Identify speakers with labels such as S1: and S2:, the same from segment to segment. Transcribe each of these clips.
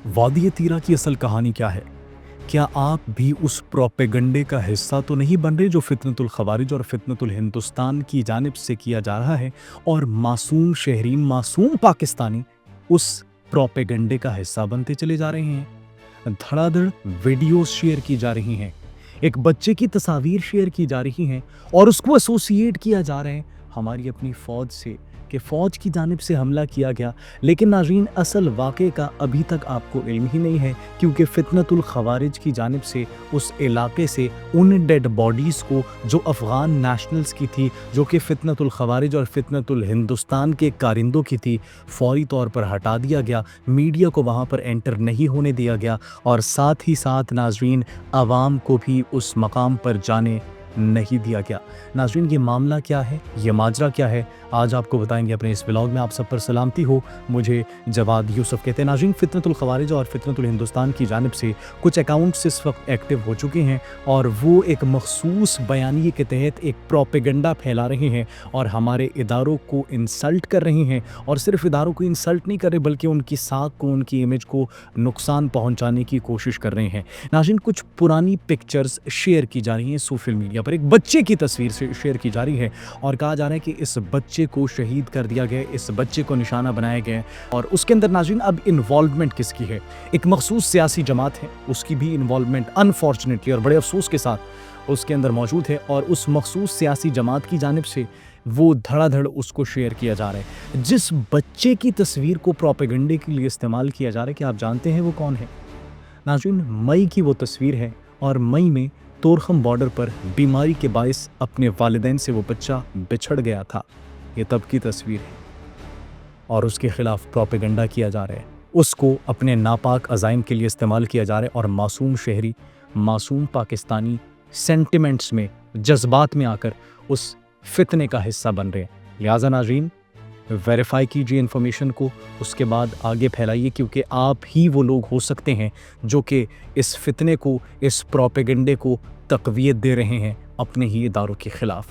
S1: وادی تیرا کی اصل کہانی کیا ہے؟ کیا آپ بھی اس پروپیگنڈے کا حصہ تو نہیں بن رہے جو فتنۃ الخوارج اور فتنۃ الہندوستان کی جانب سے کیا جا رہا ہے، اور معصوم شہرین، معصوم پاکستانی اس پروپیگنڈے کا حصہ بنتے چلے جا رہے ہیں؟ دھڑا دھڑ ویڈیوز شیئر کی جا رہی ہیں، ایک بچے کی تصاویر شیئر کی جا رہی ہیں، اور اس کو ایسوسیٹ کیا جا رہا ہے ہماری اپنی فوج سے کہ فوج کی جانب سے حملہ کیا گیا۔ لیکن ناظرین، اصل واقعے کا ابھی تک آپ کو علم ہی نہیں ہے، کیونکہ فتنۃ الخوارج کی جانب سے اس علاقے سے ان ڈیڈ باڈیز کو جو افغان نیشنلز کی تھی، جو کہ فتنۃ الخوارج اور فتنۃ الہندوستان کے کارندوں کی تھی، فوری طور پر ہٹا دیا گیا، میڈیا کو وہاں پر انٹر نہیں ہونے دیا گیا، اور ساتھ ہی ساتھ ناظرین عوام کو بھی اس مقام پر جانے نہیں دیا گیا۔ ناظرین، یہ معاملہ کیا ہے، یہ ماجرا کیا ہے، آج آپ کو بتائیں گے اپنے اس ولاگ میں۔ آپ سب پر سلامتی ہو، مجھے جواد یوسف کہتے ہیں۔ ناظرین، فتنۃ الخوارج اور فتنۃ الہندوستان کی جانب سے کچھ اکاؤنٹس اس وقت ایکٹیو ہو چکے ہیں، اور وہ ایک مخصوص بیانیے کے تحت ایک پروپیگنڈا پھیلا رہے ہیں اور ہمارے اداروں کو انسلٹ کر رہے ہیں، اور صرف اداروں کو انسلٹ نہیں کر رہے بلکہ ان کی ساکھ کو، ان کی امیج کو نقصان پہنچانے کی کوشش کر رہے ہیں۔ ناظرین، کچھ پرانی پکچرز شیئر کی جا رہی ہیں سوشل میڈیا پر، ایک بچے کی تصویر سے شیئر کی جا رہی ہے، اور کہا جا رہا ہے کہ اس بچے کو شہید کر دیا گیا، اس بچے کو نشانہ بنایا گیا، اور اس کے اندر ناظرین اب انوالومنٹ کس کی ہے؟ ایک مخصوص سیاسی جماعت ہے، اس کی بھی انوالومنٹ انفارچونیٹلی اور بڑے افسوس کے ساتھ اس کے اندر موجود ہے، اور اس مخصوص سیاسی جماعت کی جانب سے وہ دھڑا دھڑ اس کو شیئر کیا جا رہا ہے۔ جس بچے کی تصویر کو پروپیگنڈے کے لیے استعمال کیا جا رہا ہے، کہ آپ جانتے ہیں وہ کون ہے؟ ناظرین، مئی کی وہ تصویر ہے، اور مئی میں تورخم بارڈر پر بیماری کے باعث اپنے والدین سے وہ بچہ بچھڑ گیا تھا۔ یہ تب کی تصویر ہے، اور اس کے خلاف پروپیگنڈا کیا جا رہا ہے، اس کو اپنے ناپاک عزائم کے لیے استعمال کیا جا رہا ہے، اور معصوم شہری، معصوم پاکستانی سینٹیمنٹس میں، جذبات میں آ کر اس فتنے کا حصہ بن رہے ہیں۔ لہٰذا ناظرین، ویریفائی کیجئے انفارمیشن کو، اس کے بعد آگے پھیلائیے، کیونکہ آپ ہی وہ لوگ ہو سکتے ہیں جو کہ اس فتنے کو، اس پروپیگنڈے کو تقویت دے رہے ہیں اپنے ہی اداروں کے خلاف۔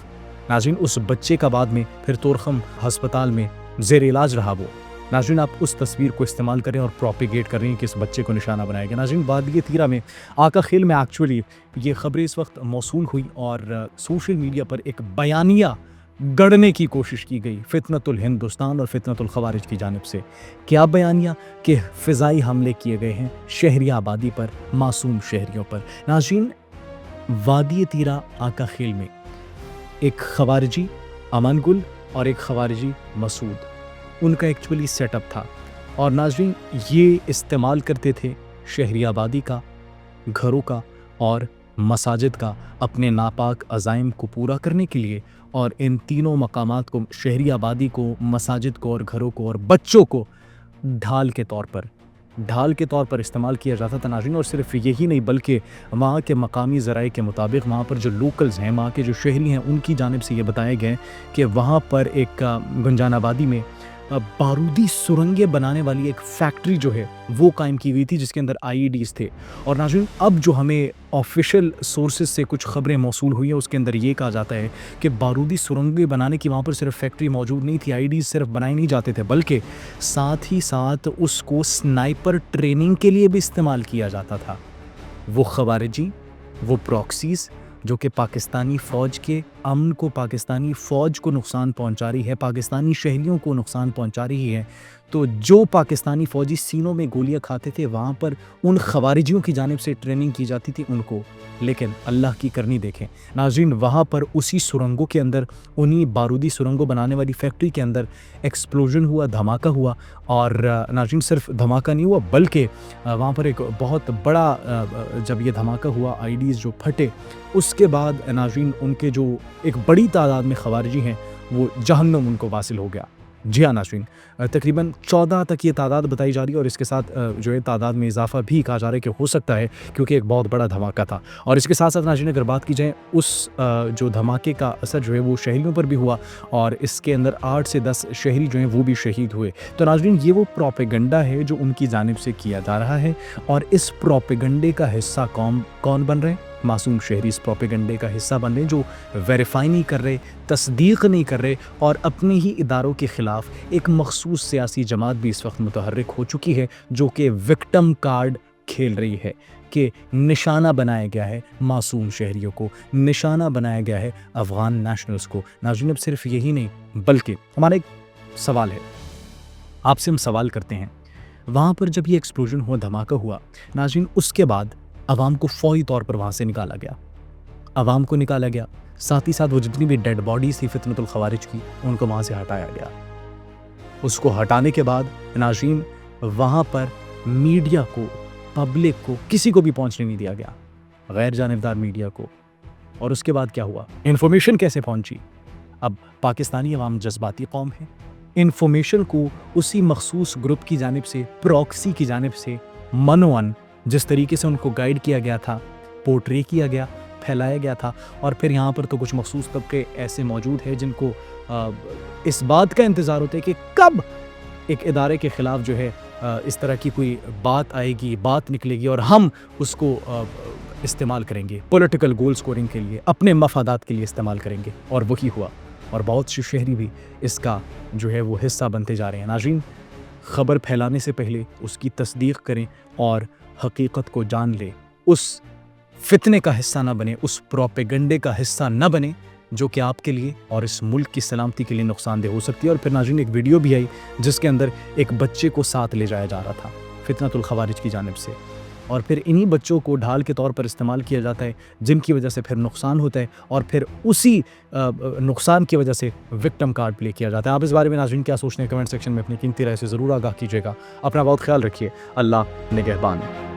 S1: ناظرین، اس بچے کا بعد میں پھر تورخم ہسپتال میں زیر علاج رہا وہ۔ ناظرین، آپ اس تصویر کو استعمال کریں اور پروپیگیٹ کر رہے ہیں کہ اس بچے کو نشانہ بنایا گیا۔ ناظرین، وادی تیرا میں آقا خیل میں ایکچولی یہ خبریں اس وقت موصول ہوئی، اور سوشل میڈیا پر ایک بیانیہ گڑنے کی کوشش کی گئی فتنۃ الہندوستان اور فتنۃ الخوارج کی جانب سے۔ کیا بیانیہ؟ کہ فضائی حملے کیے گئے ہیں شہری آبادی پر، معصوم شہریوں پر۔ ناظرین، وادی تیرا آقا خیل میں ایک خوارجی امان گل اور ایک خوارجی مسعود، ان کا ایکچولی سیٹ اپ تھا، اور ناظرین یہ استعمال کرتے تھے شہری آبادی کا، گھروں کا اور مساجد کا اپنے ناپاک عزائم کو پورا کرنے کے لیے، اور ان تینوں مقامات کو، شہری آبادی کو، مساجد کو اور گھروں کو اور بچوں کو ڈھال کے طور پر استعمال کیا جاتا تھا ناظرین۔ اور صرف یہی نہیں بلکہ وہاں کے مقامی ذرائع کے مطابق، وہاں پر جو لوکلز ہیں، وہاں کے جو شہری ہیں، ان کی جانب سے یہ بتایا گیا کہ وہاں پر ایک گنجان آبادی میں بارودی سرنگیں بنانے والی ایک فیکٹری جو ہے وہ قائم کی گئی تھی، جس کے اندر IEDs تھے۔ اور ناظرین، اب جو ہمیں آفیشیل سورسز سے کچھ خبریں موصول ہوئی ہیں، اس کے اندر یہ کہا جاتا ہے کہ بارودی سرنگیں بنانے کی وہاں پر صرف فیکٹری موجود نہیں تھی، IEDs صرف بنائے نہیں جاتے تھے، بلکہ ساتھ ہی ساتھ اس کو سنائپر ٹریننگ کے لیے بھی استعمال کیا جاتا تھا۔ وہ خوارجی، وہ پراکسیز جو کہ پاکستانی فوج کے امن کو، پاکستانی فوج کو نقصان پہنچا رہی ہے، پاکستانی شہریوں کو نقصان پہنچا رہی ہے، تو جو پاکستانی فوجی سینوں میں گولیاں کھاتے تھے، وہاں پر ان خوارجیوں کی جانب سے ٹریننگ کی جاتی تھی ان کو۔ لیکن اللہ کی کرنی دیکھیں ناظرین، وہاں پر اسی سرنگوں کے اندر، انہی بارودی سرنگوں بنانے والی فیکٹری کے اندر ایکسپلوژن ہوا، دھماکہ ہوا، اور ناظرین صرف دھماکہ نہیں ہوا بلکہ وہاں پر ایک بہت بڑا، جب یہ دھماکہ ہوا، IEDs جو پھٹے، اس کے بعد ناظرین ان کے جو ایک بڑی تعداد میں خوارجی ہیں، وہ جہنم ان کو واصل ہو گیا۔ جی ہاں ناظرین، تقریباً 14 تک یہ تعداد بتائی جا رہی ہے، اور اس کے ساتھ جو ہے تعداد میں اضافہ بھی کہا جا رہا ہے کہ ہو سکتا ہے، کیونکہ ایک بہت بڑا دھماکہ تھا۔ اور اس کے ساتھ ساتھ ناظرین اگر بات کی جائے، اس جو دھماکے کا اثر جو ہے وہ شہریوں پر بھی ہوا، اور اس کے اندر 8 سے 10 شہری جو ہیں وہ بھی شہید ہوئے۔ تو ناظرین یہ وہ پروپیگنڈا ہے جو ان کی جانب سے کیا جا رہا ہے، اور اس پروپیگنڈے کا حصہ کون بن رہے ہیں؟ معصوم شہری اس پروپیگنڈے کا حصہ بن رہے ہیں جو ویریفائی نہیں کر رہے، تصدیق نہیں کر رہے، اور اپنے ہی اداروں کے خلاف ایک مخصوص سیاسی جماعت بھی اس وقت متحرک ہو چکی ہے جو کہ وکٹم کارڈ کھیل رہی ہے، کہ نشانہ بنایا گیا ہے معصوم شہریوں کو، نشانہ بنایا گیا ہے افغان نیشنلز کو۔ ناظرین اب صرف یہی نہیں بلکہ ہمارا ایک سوال ہے، آپ سے ہم سوال کرتے ہیں، وہاں پر جب یہ ایکسپلوژن ہوا، دھماکہ ہوا ناظرین، اس کے بعد عوام کو فوری طور پر وہاں سے نکالا گیا، عوام کو نکالا گیا، ساتھ ہی ساتھ وہ جتنی بھی ڈیڈ باڈیز تھی فتنۃ الخوارج کی ان کو وہاں سے ہٹایا گیا۔ اس کو ہٹانے کے بعد ناظرین وہاں پر میڈیا کو، پبلک کو، کسی کو بھی پہنچنے نہیں دیا گیا، غیر جانبدار میڈیا کو۔ اور اس کے بعد کیا ہوا؟ انفارمیشن کیسے پہنچی؟ اب پاکستانی عوام جذباتی قوم ہے، انفارمیشن کو اسی مخصوص گروپ کی جانب سے، پروکسی کی جانب سے منوان جس طریقے سے ان کو گائیڈ کیا گیا تھا، پورٹری کیا گیا، پھیلایا گیا تھا۔ اور پھر یہاں پر تو کچھ مخصوص طبقے ایسے موجود ہیں جن کو اس بات کا انتظار ہوتا ہے کہ کب ایک ادارے کے خلاف جو ہے اس طرح کی کوئی بات آئے گی، بات نکلے گی، اور ہم اس کو استعمال کریں گے پولیٹیکل گول سکورنگ کے لیے، اپنے مفادات کے لیے استعمال کریں گے۔ اور وہی ہوا، اور بہت سے شہری بھی اس کا جو ہے وہ حصہ بنتے جا رہے ہیں۔ ناظرین خبر پھیلانے سے پہلے اس کی تصدیق کریں اور حقیقت کو جان لیں، اس فتنے کا حصہ نہ بنے، اس پروپیگنڈے کا حصہ نہ بنے جو کہ آپ کے لیے اور اس ملک کی سلامتی کے لیے نقصان دہ ہو سکتی ہے۔ اور پھر ناظرین ایک ویڈیو بھی آئی جس کے اندر ایک بچے کو ساتھ لے جایا جا رہا تھا فتنۃ الخوارج کی جانب سے، اور پھر انہی بچوں کو ڈھال کے طور پر استعمال کیا جاتا ہے جن کی وجہ سے پھر نقصان ہوتا ہے، اور پھر اسی نقصان کی وجہ سے وکٹم کارڈ پلے کیا جاتا ہے۔ آپ اس بارے میں ناظرین کیا سوچتے ہیں؟ کمنٹ سیکشن میں اپنی قیمتی رائے سے ضرور آگاہ کیجیے گا۔ اپنا بہت خیال رکھیے۔ اللہ نگہبان۔